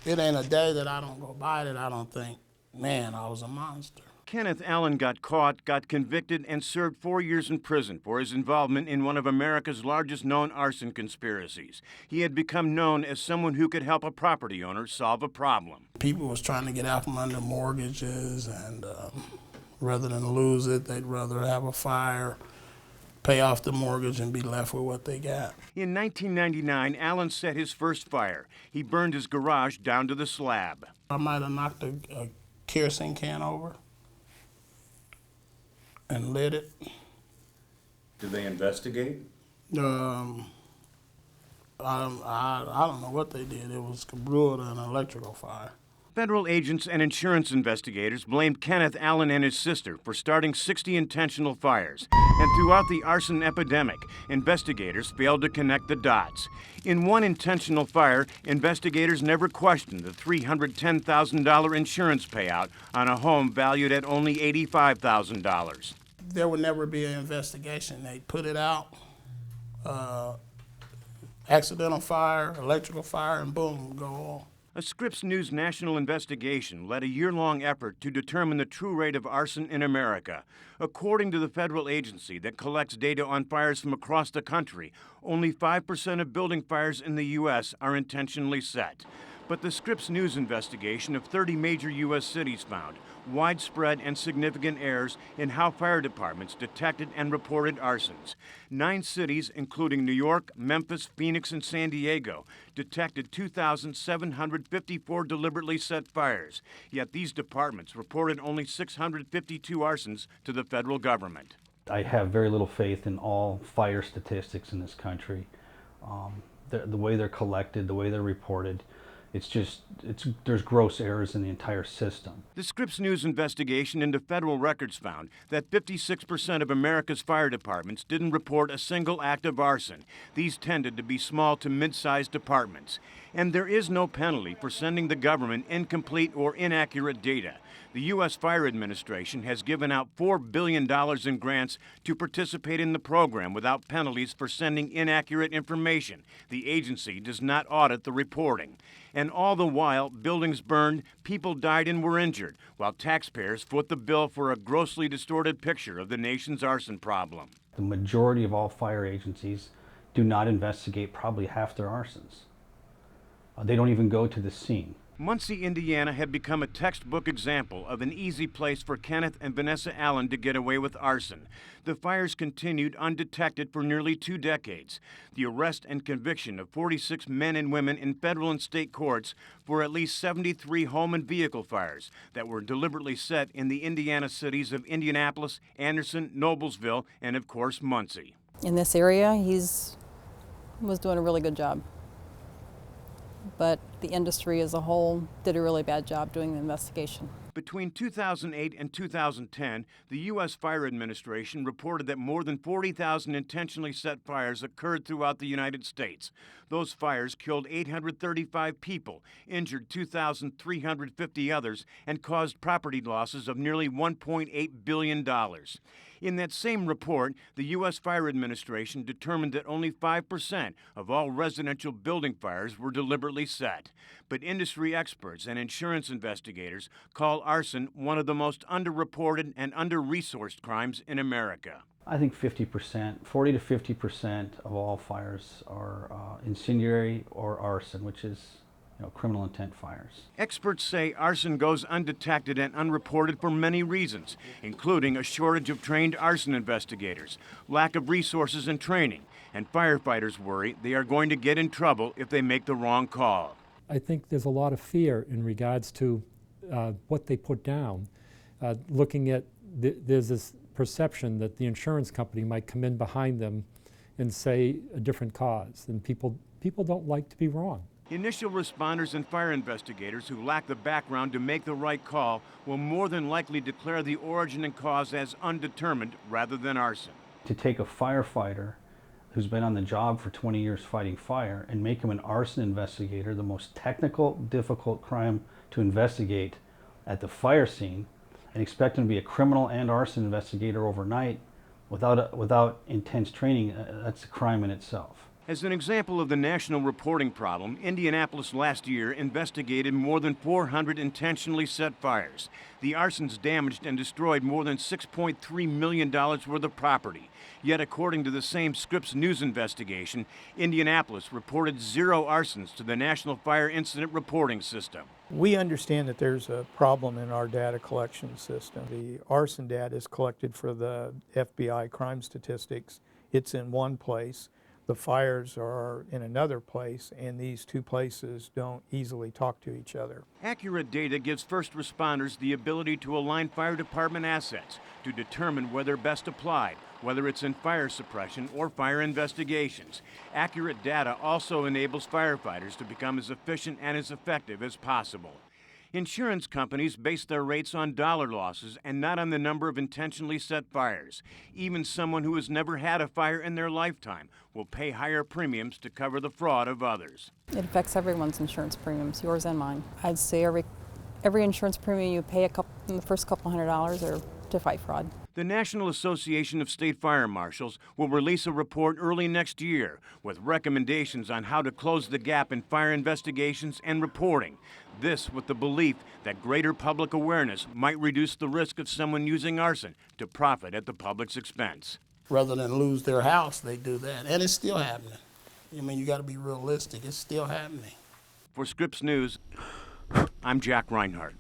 It ain't a day that I don't go by that I don't think, man, I was a monster. Kenneth Allen got caught, got convicted, and served 4 years in prison for his involvement in one of America's largest known arson conspiracies. He had become known as someone who could help a property owner solve a problem. People was trying to get out from under mortgages, and rather than lose it, they'd rather have a fire, pay off the mortgage, and be left with what they got. In 1999, Allen set his first fire. He burned his garage down to the slab. I might have knocked a kerosene can over and lit it. Did they investigate? I don't know what they did. It was brewed an electrical fire. Federal agents and insurance investigators blamed Kenneth Allen and his sister for starting 60 intentional fires. And throughout the arson epidemic, investigators failed to connect the dots. In one intentional fire, investigators never questioned the $310,000 insurance payout on a home valued at only $85,000. There would never be an investigation. They put it out, accidental fire, electrical fire, and boom, go on. A Scripps News national investigation led a year-long effort to determine the true rate of arson in America. According to the federal agency that collects data on fires from across the country, only 5% of building fires in the U.S. are intentionally set. But the Scripps News investigation of 30 major U.S. cities found widespread and significant errors in how fire departments detected and reported arsons. 9 cities, including New York, Memphis, Phoenix, and San Diego, detected 2,754 deliberately set fires. Yet these departments reported only 652 arsons to the federal government. I have very little faith in all fire statistics in this country. The way they're collected, the way they're reported, there's gross errors in the entire system. The Scripps News investigation into federal records found that 56% of America's fire departments didn't report a single act of arson. These tended to be small to mid-sized departments. And there is no penalty for sending the government incomplete or inaccurate data. The U.S. Fire Administration has given out $4 billion in grants to participate in the program without penalties for sending inaccurate information. The agency does not audit the reporting. And all the while, buildings burned, people died and were injured, while taxpayers foot the bill for a grossly distorted picture of the nation's arson problem. The majority of all fire agencies do not investigate probably half their arsons. They don't even go to the scene. Muncie, Indiana had become a textbook example of an easy place for Kenneth and Vanessa Allen to get away with arson. The fires continued undetected for nearly 2 decades. The arrest and conviction of 46 men and women in federal and state courts for at least 73 home and vehicle fires that were deliberately set in the Indiana cities of Indianapolis, Anderson, Noblesville, and of course Muncie. In this area, was doing a really good job. But the industry as a whole did a really bad job doing the investigation. Between 2008 and 2010, the U.S. Fire Administration reported that more than 40,000 intentionally set fires occurred throughout the United States. Those fires killed 835 people, injured 2,350 others, and caused property losses of nearly $1.8 billion. In that same report, the U.S. Fire Administration determined that only 5% of all residential building fires were deliberately set. But industry experts and insurance investigators call arson one of the most underreported and under-resourced crimes in America. I think 50%, 40 to 50% of all fires are incendiary or arson, which is criminal intent fires. Experts say arson goes undetected and unreported for many reasons, including a shortage of trained arson investigators, lack of resources and training, and firefighters worry they are going to get in trouble if they make the wrong call. I think there's a lot of fear in regards to what they put down. Looking at, there's this perception that the insurance company might come in behind them and say a different cause, and people don't like to be wrong. Initial responders and fire investigators who lack the background to make the right call will more than likely declare the origin and cause as undetermined rather than arson. To take a firefighter who's been on the job for 20 years fighting fire and make him an arson investigator, the most technical, difficult crime to investigate at the fire scene, and expect him to be a criminal and arson investigator overnight without intense training, that's a crime in itself. As an example of the national reporting problem, Indianapolis last year investigated more than 400 intentionally set fires. The arsons damaged and destroyed more than $6.3 million worth of property. Yet, according to the same Scripps News investigation, Indianapolis reported 0 arsons to the National Fire Incident Reporting System. We understand that there's a problem in our data collection system. The arson data is collected for the FBI crime statistics. It's in one place. The fires are in another place, and these two places don't easily talk to each other. Accurate data gives first responders the ability to align fire department assets to determine where they're best applied, whether it's in fire suppression or fire investigations. Accurate data also enables firefighters to become as efficient and as effective as possible. Insurance companies base their rates on dollar losses and not on the number of intentionally set fires. Even someone who has never had a fire in their lifetime will pay higher premiums to cover the fraud of others. It affects everyone's insurance premiums, yours and mine. I'd say every insurance premium you pay in the first couple $100 are to fight fraud. The National Association of State Fire Marshals will release a report early next year with recommendations on how to close the gap in fire investigations and reporting. This with the belief that greater public awareness might reduce the risk of someone using arson to profit at the public's expense. Rather than lose their house, they do that. And it's still happening. I mean, you got to be realistic. It's still happening. For Scripps News, I'm Jack Reinhardt.